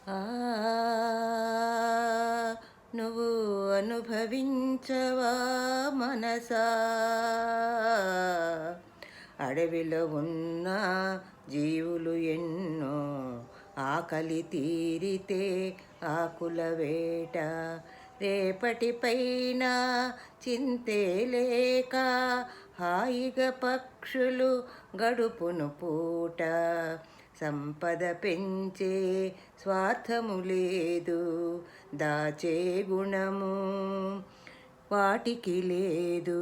ఆ నువ్వు అనుభవించవా మనసా అడవిలో ఉన్న జీవులు ఎన్నో ఆకలి తీరితే ఆకుల వేట రేపటి పైన చింతే లేక హాయిగా పక్షులు గడుపును పూట సంపద పెంచే స్వార్థము లేదు దాచే గుణము వాటికి లేదు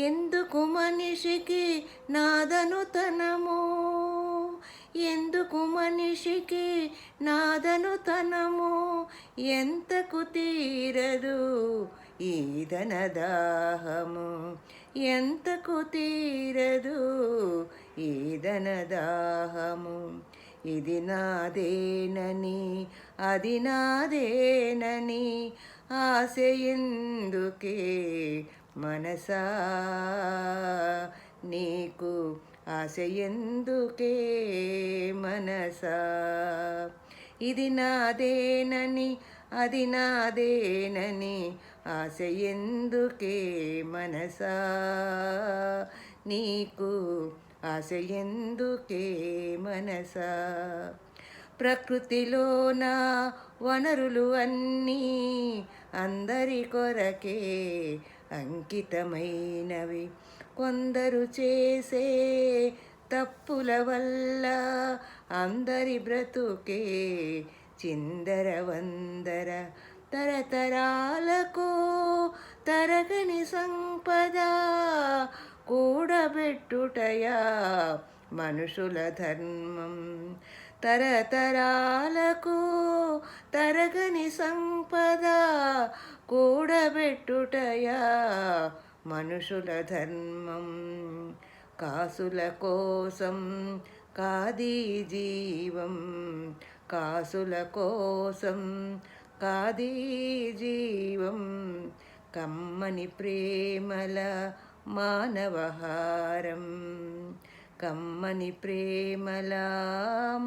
ఎందుకు మనిషికి నాదనుతనము ఎందుకు మనిషికి నాదనుతనము ఎంతకు తీరదు ఈదన దాహము ఎంతకు తీరదు ఈదన దాహము ఇది నాదేనని అది నాదేనని ఆశ ఎందుకే మనసా నీకు ఆశ ఎందుకే మనసా ఇది నాదేనని అది నాదేనని ఆశ ఎందుకే మనసా నీకు ఆశ ఎందుకే మనసా ప్రకృతిలోన వనరులు అన్నీ అందరి కొరకే అంకితమైనవి కొందరు చేసే తప్పుల వల్ల అందరి బ్రతుకే చిందరవందర తరతరాలకు తరగని సంపద కూడబెట్టుటయా మనుషుల ధర్మం తరతరాలకు తరగని సంపద కూడబెట్టుటయా మనుషుల ధర్మం కాసుల కోసం కాదీ జీవం కాసుల కోసం కాదీ జీవం కమ్మని ప్రేమల మానవహారం కమ్మని ప్రేమల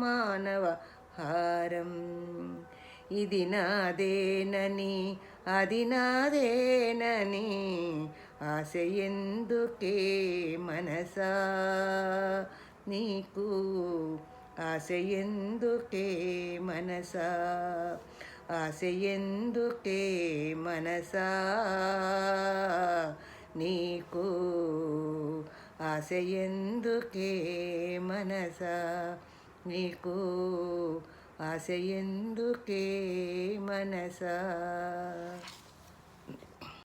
మానవహారం ఇది నాదేనని అది నాదేనని ఆశ ఎందుకే మనసా నీకు ఆశ ఎందుకే మనసా ఆశ ఎందుకే మనసా నీకు ఆశ ఎందుకే మనసా నీకు ఆశ ఎందుకే మనసా